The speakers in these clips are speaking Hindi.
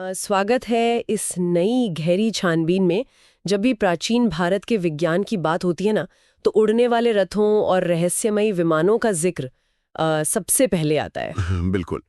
स्वागत है इस नई गहरी छानबीन में। जब भी प्राचीन भारत के विज्ञान की बात होती है ना, तो उड़ने वाले रथों और रहस्यमयी विमानों का जिक्र सबसे पहले आता है। बिल्कुल।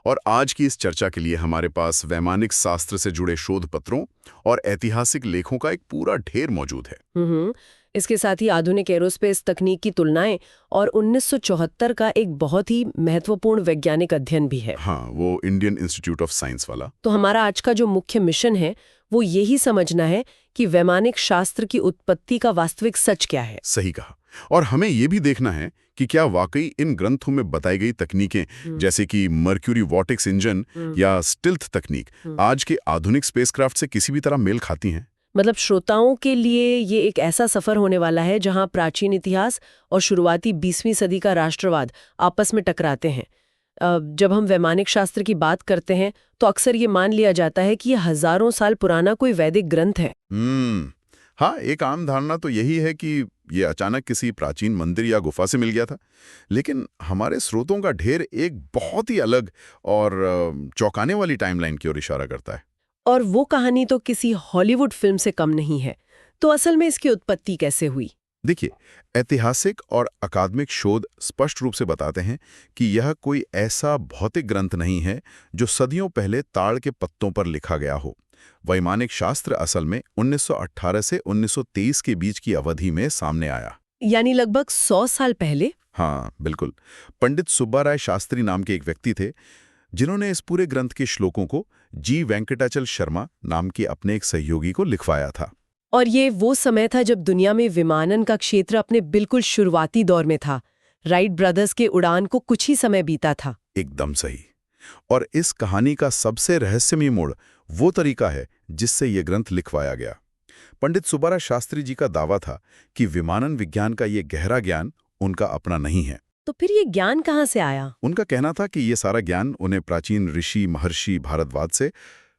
और आज की इस चर्चा के लिए हमारे पास वैमानिक शास्त्र से जुड़े शोध पत्रों और ऐतिहासिक लेखों का एक पूरा ढेर मौजूद है। इसके साथ ही आधुनिक एरोस्पेस तकनीक की तुलनाएं और 1974 का एक बहुत ही महत्वपूर्ण वैज्ञानिक अध्ययन भी है। हाँ, वो इंडियन इंस्टीट्यूट ऑफ साइंस वाला। तो हमारा आज का जो मुख्य मिशन है वो यही समझना है कि वैमानिक शास्त्र की उत्पत्ति का वास्तविक सच क्या है। सही कहा। और हमें ये भी देखना है कि क्या वाकई इन ग्रंथों में बताई गई तकनीकें जैसे कि मर्क्यूरी वॉर्टेक्स इंजन या स्टिल्थ तकनीक आज के आधुनिक स्पेसक्राफ्ट से किसी भी तरह मेल खाती हैं। मतलब श्रोताओं के लिए ये एक ऐसा सफर होने वाला है जहां प्राचीन इतिहास और शुरुआती 20वीं सदी का राष्ट्रवाद आपस में टकराते हैं। जब हम वैमानिक शास्त्र की बात करते हैं तो अक्सर ये मान लिया जाता है कि ये हजारों साल पुराना कोई वैदिक ग्रंथ है। हाँ, एक आम धारणा तो यही है कि ये अचानक किसी प्राचीन मंदिर या गुफा से मिल गया था। लेकिन हमारे स्रोतों का ढेर एक बहुत ही अलग और चौंकाने वाली टाइमलाइन की ओर इशारा करता है। और वो कहानी तो किसी हॉलीवुड फिल्म से कम नहीं है। तो असल में इसकी उत्पत्ति कैसे हुई? देखिए, ऐतिहासिक और अकादमिक शोध स्पष्ट रूप से बताते हैं कि यह कोई ऐसा भौतिक ग्रंथ नहीं है जो सदियों पहले ताड़ के पत्तों पर लिखा गया हो। वैमानिक शास्त्र असल में 1918 से 1923 के बीच की अवधि में सामने आया। यानी लगभग 100 साल पहले। हाँ, बिल्कुल। पंडित सुब्बाराय शास्त्री नाम के एक व्यक्ति थे जिन्होंने इस पूरे ग्रंथ के श्लोकों को जी वेंकटाचल शर्मा नाम के अपने एक सहयोगी को लिखवाया था। और ये वो समय था जब दुनिया में विमानन का क्षेत्र अपने बिल्कुल शुरुआती दौर में था। राइट ब्रदर्स के उड़ान को कुछ ही समय बीता था। एकदम सही। और इस कहानी का सबसे रहस्यमयी मोड़ वो तरीका है जिससे ये ग्रंथ लिखवाया गया। पंडित सुब्बाराय शास्त्री जी का दावा था कि विमानन विज्ञान का ये गहरा ज्ञान उनका अपना नहीं है। तो फिर ये ज्ञान कहाँ से आया? उनका कहना था कि ये सारा ज्ञान उन्हें प्राचीन ऋषि महर्षि भारद्वाज से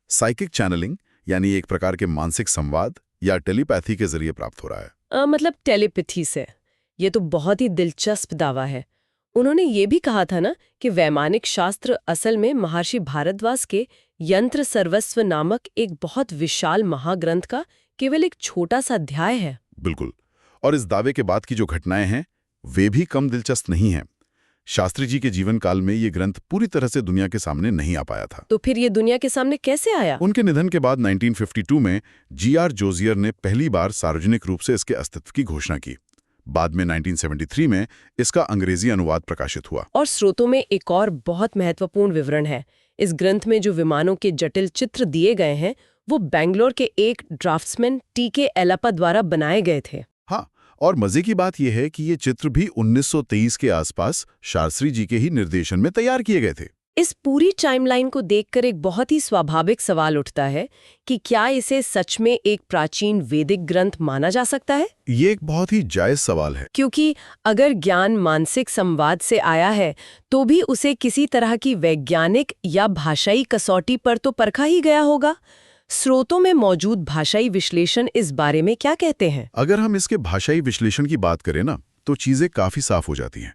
साइकिक चैनलिंग यानी एक प्रकार के मानसिक संवाद या टेलीपैथी के जरिए प्राप्त हो रहा है। मतलब टेलीपैथी से। ये तो बहुत ही दिलचस्प दावा है। उन्होंने ये भी कहा था ना कि वैमानिक शास्त्र असल में महर्षि भारद्वाज के यंत्र सर्वस्व नामक एक बहुत विशाल महाग्रंथ का केवल एक छोटा सा अध्याय है। बिल्कुल। और इस दावे के बाद की जो घटनाएं हैं वे भी कम दिलचस्प नहीं हैं। शास्त्री जी के जीवन काल में ये ग्रंथ पूरी तरह से दुनिया के सामने नहीं आ पाया था। तो फिर ये दुनिया के सामने कैसे आया? उनके निधन के बाद 1952 में जी.आर. जोजियर ने पहली बार सार्वजनिक रूप से इसके अस्तित्व की घोषणा की। बाद में 1973 में इसका अंग्रेजी अनुवाद प्रकाशित हुआ। और स्रोतों में एक और बहुत महत्वपूर्ण विवरण है। इस ग्रंथ में जो विमानों के जटिल चित्र दिए गए हैं वो बेंगलोर के एक ड्राफ्ट्समैन टी.के. एलापा द्वारा बनाए गए थे। हाँ, और मजे की बात यह है कि ये चित्र भी 1923 के आसपास शास्त्री जी के ही निर्देशन में तैयार किए गए थे। इस पूरी टाइमलाइन को देखकर एक बहुत ही स्वाभाविक सवाल उठता है कि क्या इसे सच में एक प्राचीन वैदिक ग्रंथ माना जा सकता है? ये एक बहुत ही जायज सवाल है। क्योंकि अगर ज्ञान मानसिक संवाद से आया है तो भी उसे किसी तरह की वैज्ञानिक या भाषाई कसौटी पर तो परखा ही गया होगा। स्रोतों में मौजूद भाषाई विश्लेषण इस बारे में क्या कहते हैं? अगर हम इसके भाषाई विश्लेषण की बात करें ना, तो चीजें काफी साफ हो जाती हैं।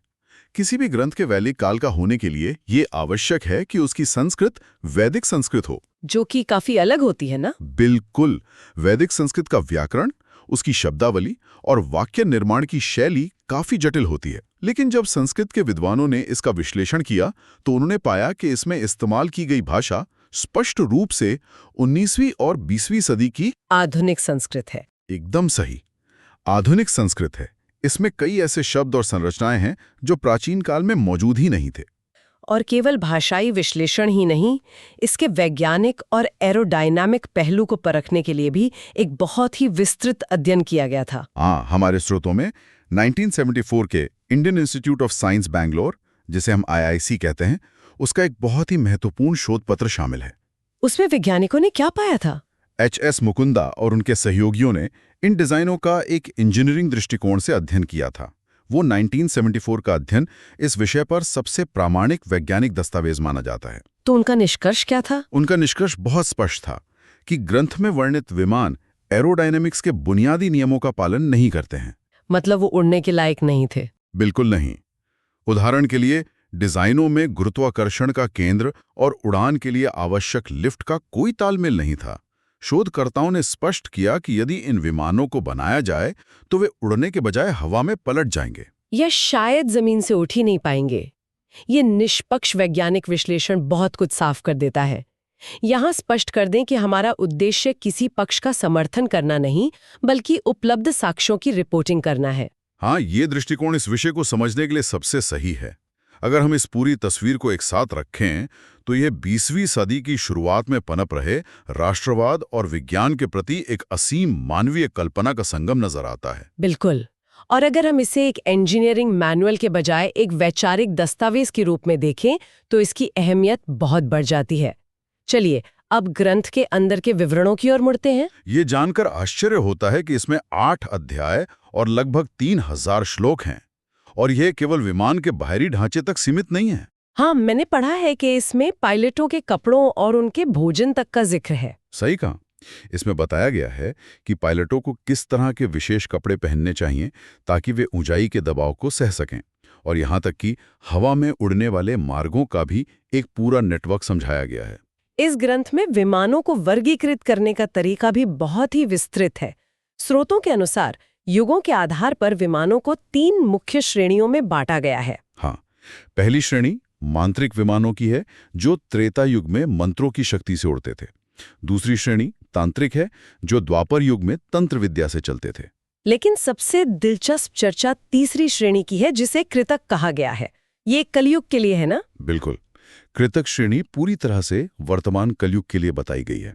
किसी भी ग्रंथ के वैदिक काल का होने के लिए ये आवश्यक है कि उसकी संस्कृत वैदिक संस्कृत हो, जो कि काफी अलग होती है ना? बिल्कुल। वैदिक संस्कृत का व्याकरण, उसकी शब्दावली और वाक्य निर्माण की शैली काफी जटिल होती है। लेकिन जब संस्कृत के विद्वानों ने इसका विश्लेषण किया तो उन्होंने पाया कि इसमें इस्तेमाल की गई भाषा स्पष्ट रूप से 19वीं और 20वीं सदी की आधुनिक संस्कृत है। एकदम सही, आधुनिक संस्कृत है। इसमें कई ऐसे शब्द और संरचनाएं हैं जो प्राचीन काल में मौजूद ही नहीं थे। और केवल भाषाई विश्लेषण ही नहीं, इसके वैज्ञानिक और एरोडायनामिक पहलू को परखने के लिए भी एक बहुत ही विस्तृत अध्ययन किया गया था। हाँ, हमारे स्रोतों में 1974 के Indian institute of science Bangalore, जिसे हम IIC कहते हैं, उसका एक बहुत ही महत्वपूर्ण शोध पत्र शामिल है। उसमें वैज्ञानिकों ने क्या पाया था? H.S. मुकुंदा और उनके सहयोगियों ने इन डिजाइनों का एक इंजीनियरिंग दृष्टिकोण से अध्ययन किया था। वो 1974 का अध्ययन इस विषय पर सबसे प्रामाणिक वैज्ञानिक दस्तावेज माना जाता है। तो उनका निष्कर्ष क्या था? उनका निष्कर्ष बहुत स्पष्ट था कि ग्रंथ में वर्णित विमान एरोडायनेमिक्स के बुनियादी नियमों का पालन नहीं करते हैं। मतलब वो उड़ने के लायक नहीं थे? बिल्कुल नहीं। उदाहरण के लिए डिजाइनों में गुरुत्वाकर्षण का केंद्र और उड़ान के लिए आवश्यक लिफ्ट का कोई तालमेल नहीं था। शोधकर्ताओं ने स्पष्ट किया कि यदि इन विमानों को बनाया जाए तो वे उड़ने के बजाय हवा में पलट जाएंगे या शायद जमीन से उठ ही नहीं पाएंगे। ये निष्पक्ष वैज्ञानिक विश्लेषण बहुत कुछ साफ कर देता है। यहाँ स्पष्ट कर दें कि हमारा उद्देश्य किसी पक्ष का समर्थन करना नहीं, बल्कि उपलब्ध साक्ष्यों की रिपोर्टिंग करना है। हाँ, ये दृष्टिकोण इस विषय को समझने के लिए सबसे सही है। अगर हम इस पूरी तस्वीर को एक साथ रखें तो यह 20वीं सदी की शुरुआत में पनप रहे राष्ट्रवाद और विज्ञान के प्रति एक असीम मानवीय कल्पना का संगम नजर आता है। बिल्कुल। और अगर हम इसे एक इंजीनियरिंग मैनुअल के बजाय एक वैचारिक दस्तावेज के रूप में देखें तो इसकी अहमियत बहुत बढ़ जाती है। चलिए अब ग्रंथ के अंदर के विवरणों की ओर मुड़ते हैं। ये जानकर आश्चर्य होता है कि इसमें 8 अध्याय और लगभग 3000 श्लोक हैं, और यह केवल विमान के बाहरी ढांचे तक सीमित नहीं है। हाँ, मैंने पढ़ा है कि इसमें पायलटों के कपड़ों और उनके भोजन तक का जिक्र है। सही कहा। इसमें बताया गया है कि पायलटों को किस तरह के विशेष कपड़े पहनने चाहिए ताकि वे ऊंचाई के दबाव को सह सकें, और यहाँ तक कि हवा में उड़ने वाले मार्गों का भी एक पूरा नेटवर्क समझाया गया है। इस ग्रंथ में विमानों को वर्गीकृत करने का तरीका भी बहुत ही विस्तृत है। स्रोतों के अनुसार युगों के आधार पर विमानों को 3 मुख्य श्रेणियों में बांटा गया है। हाँ, पहली श्रेणी मांत्रिक विमानों की है, जो त्रेता युग में मंत्रों की शक्ति से उड़ते थे। दूसरी श्रेणी तांत्रिक है, जो द्वापर युग में तंत्र विद्या से चलते थे। लेकिन सबसे दिलचस्प चर्चा तीसरी श्रेणी की है, जिसे कृतक कहा गया है। ये कलयुग के लिए है ना? बिल्कुल। कृतक श्रेणी पूरी तरह से वर्तमान कलयुग के लिए बताई गई है,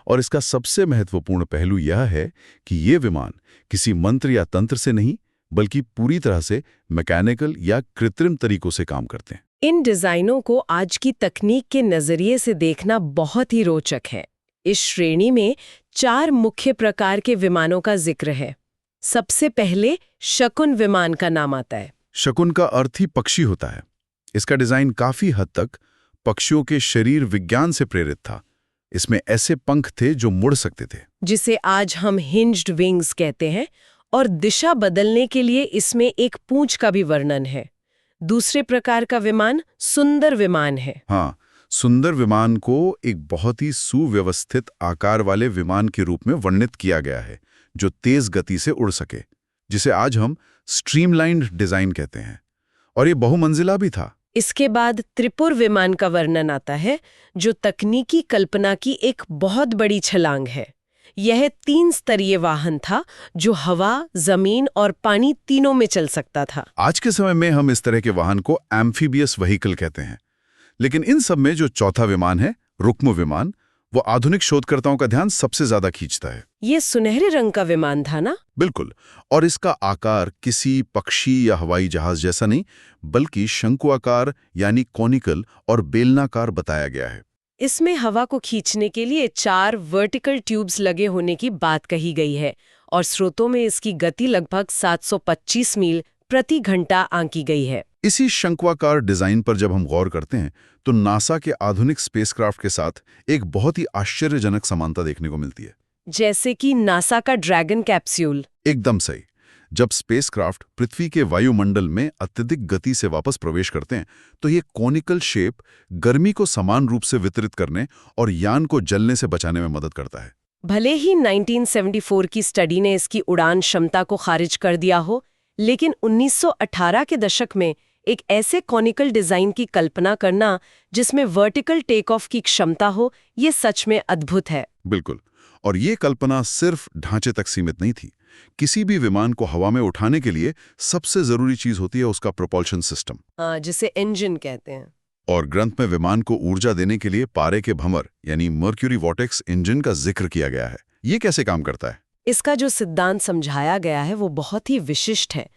और इसका सबसे महत्वपूर्ण पहलू यह है कि ये विमान किसी मंत्र या तंत्र से नहीं, बल्कि पूरी तरह से मैकेनिकल या कृत्रिम तरीकों से काम करते हैं। इन डिजाइनों को आज की तकनीक के नजरिए से देखना बहुत ही रोचक है। इस श्रेणी में 4 मुख्य प्रकार के विमानों का जिक्र है। सबसे पहले शकुन विमान का नाम आता है। शकुन का अर्थ ही पक्षी होता है। इसका डिजाइन काफी हद तक पक्षियों के शरीर विज्ञान से प्रेरित था। इसमें ऐसे पंख थे जो मुड़ सकते थे, जिसे आज हम हिंज्ड विंग्स कहते हैं, और दिशा बदलने के लिए इसमें एक पूंछ का भी वर्णन है। दूसरे प्रकार का विमान सुंदर विमान है। हाँ, सुंदर विमान को एक बहुत ही सुव्यवस्थित आकार वाले विमान के रूप में वर्णित किया गया है, जो तेज गति से उड़ सके, जिसे आज हम स्ट्रीमलाइन्ड डिजाइन कहते हैं, और ये बहुमंजिला भी था। इसके बाद त्रिपुर विमान का वर्णन आता है, जो तकनीकी कल्पना की एक बहुत बड़ी छलांग है। यह 3 स्तरीय वाहन था, जो हवा, जमीन और पानी तीनों में चल सकता था। आज के समय में हम इस तरह के वाहन को एम्फीबियस व्हीकल कहते हैं, लेकिन इन सब में जो चौथा विमान है, रुक्म विमान, वो आधुनिक शोधकर्ताओं का ध्यान सबसे ज्यादा खींचता है। ये सुनहरे रंग का विमान था ना? बिल्कुल। और इसका आकार किसी पक्षी या हवाई जहाज जैसा नहीं, बल्कि शंकुआकार यानी कॉनिकल और बेलनाकार बताया गया है। इसमें हवा को खींचने के लिए 4 वर्टिकल ट्यूब्स लगे होने की बात कही गई है, और स्रोतों में इसकी गति लगभग 725 मील प्रति घंटा आंकी गई है। इसी शंक्वाकार डिजाइन पर जब हम गौर करते हैं तो नासा के आधुनिक स्पेसक्राफ्ट के साथ एक बहुत ही आश्चर्यजनक समानता देखने को मिलती है। जैसे कि नासा का ड्रैगन कैप्सूल। एकदम सही। जब स्पेसक्राफ्ट पृथ्वी के वायुमंडल में अत्यधिक गति से वापस प्रवेश करते हैं तो ये कॉनिकल शेप गर्मी को समान रूप से वितरित करने और यान को जलने से बचाने में मदद करता है। भले ही 1974 की स्टडी ने इसकी उड़ान क्षमता को खारिज कर दिया हो, लेकिन 1918 के दशक में एक ऐसे कॉनिकल डिजाइन की कल्पना करना जिसमें वर्टिकल टेक ऑफ की क्षमता हो, ये सच में अद्भुत है। बिल्कुल। और ये कल्पना सिर्फ ढांचे तक सीमित नहीं थी। किसी भी विमान को हवा में उठाने के लिए सबसे जरूरी चीज होती है उसका प्रोपल्शन सिस्टम, जिसे इंजन कहते हैं। और ग्रंथ में विमान को ऊर्जा देने के लिए पारे के भंवर यानी मर्क्यूरी वॉर्टेक्स इंजन का जिक्र किया गया है। ये कैसे काम करता है? इसका जो सिद्धांत समझाया गया है वो बहुत ही विशिष्ट है।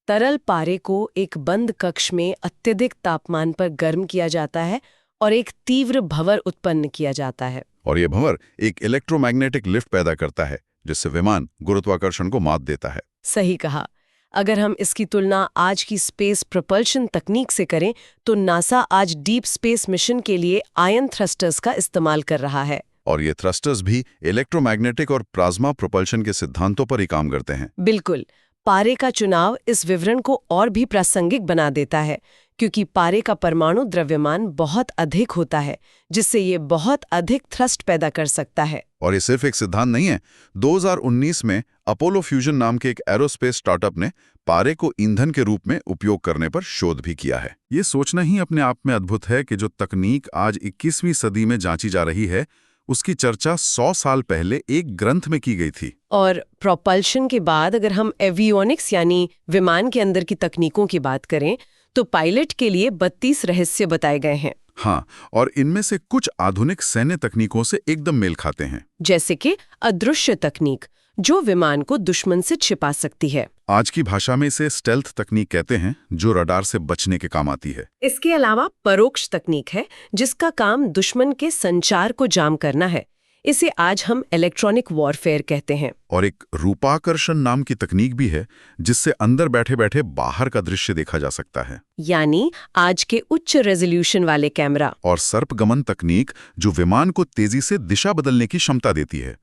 तरल पारे को एक बंद कक्ष में अत्यधिक तापमान पर गर्म किया जाता है और एक तीव्र भंवर उत्पन्न किया जाता है, और यह भंवर एक इलेक्ट्रोमैग्नेटिक लिफ्ट पैदा करता है, जिससे विमान गुरुत्वाकर्षण को मात देता है। सही कहा। अगर हम इसकी तुलना आज की स्पेस प्रोपल्शन तकनीक से करें तो नासा आज डीप स्पेस मिशन के लिए आयन थ्रस्टर्स का इस्तेमाल कर रहा है, और ये थ्रस्टर्स भी इलेक्ट्रोमैग्नेटिक और प्लाज्मा प्रोपल्शन के सिद्धांतों पर ही काम करते हैं। बिल्कुल। पारे का चुनाव इस विवरण को और भी प्रासंगिक बना देता है, क्योंकि पारे का परमाणु द्रव्यमान बहुत अधिक होता है, जिससे ये बहुत अधिक थ्रस्ट पैदा कर सकता है। और ये सिर्फ एक सिद्धांत नहीं है। 2019 में अपोलो फ्यूजन नाम के एक एरोस्पेस स्टार्टअप ने पारे को ईंधन के रूप में उपयोग करने पर शोध भी किया है। ये सोचना ही अपने आप में अद्भुत है कि जो तकनीक आज 21वीं सदी में जांची जा रही है, उसकी चर्चा 100 साल पहले एक ग्रंथ में की गई थी। और प्रोपल्शन के बाद अगर हम एवियोनिक्स यानी विमान के अंदर की तकनीकों की बात करें, तो पायलट के लिए 32 रहस्य बताए गए हैं। हाँ, और इनमें से कुछ आधुनिक सैन्य तकनीकों से एकदम मेल खाते हैं। जैसे कि अदृश्य तकनीक, जो विमान को दुश्मन से छिपा सकती है। आज की भाषा में इसे स्टेल्थ तकनीक कहते हैं, जो रडार से बचने के काम आती है। इसके अलावा परोक्ष तकनीक है, जिसका काम दुश्मन के संचार को जाम करना है। इसे आज हम इलेक्ट्रॉनिक वॉरफेयर कहते हैं। और एक रूपाकर्षण नाम की तकनीक भी है, जिससे अंदर बैठे बैठे बाहर का दृश्य देखा जा सकता है, यानी आज के उच्च रेजोल्यूशन वाले कैमरा। और सर्पगमन तकनीक, जो विमान को तेजी से दिशा बदलने की क्षमता देती है।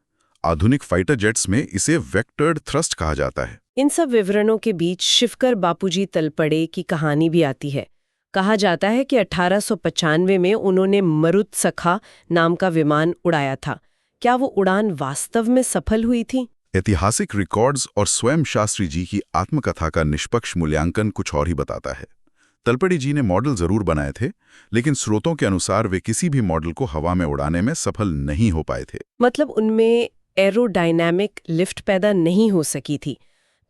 आधुनिक फाइटर जेट्स में इसे वेक्टर्ड थ्रस्ट कहा जाता है। इन सब विवरणों के बीच शिवकर बापूजी तलपड़े की कहानी भी आती है। कहा जाता है कि 1895 में उन्होंने मरुत्सखा नाम का विमान उड़ाया था। क्या वो उड़ान वास्तव में सफल हुई थी? ऐतिहासिक रिकॉर्ड्स और स्वयं शास्त्री जी की आत्मकथा का निष्पक्ष मूल्यांकन कुछ और ही बताता है। तलपड़े जी ने मॉडल जरूर बनाए थे, लेकिन स्रोतों के अनुसार वे किसी भी मॉडल को हवा में उड़ाने में सफल नहीं हो पाए थे। मतलब उनमें एरोडायनामिक लिफ्ट पैदा नहीं हो सकी थी।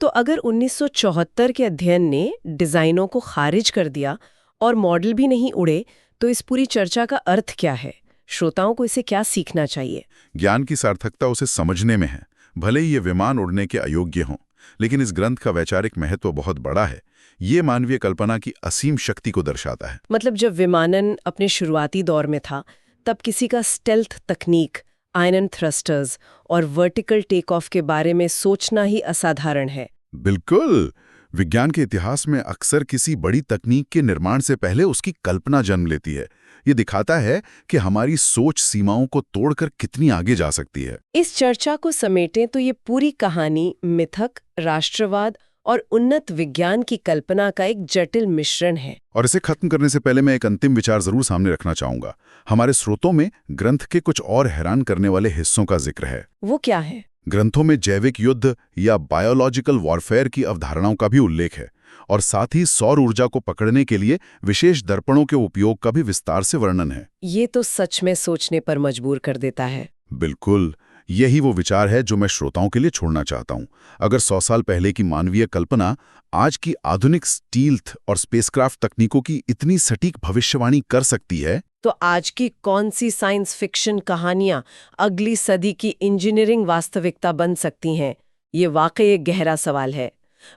तो अगर 1974 के अध्ययन ने डिजाइनों को खारिज कर दिया और मॉडल भी नहीं उड़े, तो इस पूरी चर्चा का अर्थ क्या है? श्रोताओं को इसे क्या सीखना चाहिए? ज्ञान की सार्थकता उसे समझने में है। भले ही ये विमान उड़ने के अयोग्य हों, लेकिन इस ग्रंथ का वैचारिक महत्व बहुत बड़ा है। ये मानवीय कल्पना की असीम शक्ति को दर्शाता है। मतलब जब विमानन अपने शुरुआती दौर में था, तब किसी का स्टेल्थ तकनीक, आयरन थ्रस्टर्स और वर्टिकल टेक ऑफ के बारे में सोचना ही असाधारण है। बिल्कुल। विज्ञान के इतिहास में अक्सर किसी बड़ी तकनीक के निर्माण से पहले उसकी कल्पना जन्म लेती है। ये दिखाता है कि हमारी सोच सीमाओं को तोड़कर कितनी आगे जा सकती है। इस चर्चा को समेटें तो ये पूरी कहानी मिथक, राष्ट्रवाद और उन्नत विज्ञान की कल्पना का एक जटिल मिश्रण है। और इसे खत्म करने से पहले मैं एक अंतिम विचार जरूर सामने रखना चाहूंगा। हमारे स्रोतों में ग्रंथ के कुछ और हैरान करने वाले हिस्सों का जिक्र है। वो क्या है? ग्रंथों में जैविक युद्ध या बायोलॉजिकल वॉरफेयर की अवधारणाओं का भी उल्लेख है, और साथ ही सौर ऊर्जा को पकड़ने के लिए विशेष दर्पणों के उपयोग का भी विस्तार से वर्णन है। ये तो सच में सोचने पर मजबूर कर देता है। बिल्कुल, यही वो विचार है जो मैं श्रोताओं के लिए छोड़ना चाहता हूं। अगर 100 साल पहले की मानवीय कल्पना आज की आधुनिक स्टील्थ और स्पेसक्राफ्ट तकनीकों की इतनी सटीक भविष्यवाणी कर सकती है, तो आज की कौन सी साइंस फिक्शन कहानियां अगली सदी की इंजीनियरिंग वास्तविकता बन सकती हैं? ये वाकई एक गहरा सवाल है।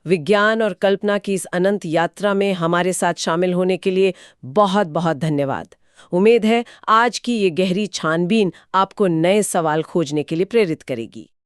विज्ञान और कल्पना की इस अनंत यात्रा में हमारे साथ शामिल होने के लिए बहुत बहुत धन्यवाद। उम्मीद है आज की ये गहरी छानबीन आपको नए सवाल खोजने के लिए प्रेरित करेगी।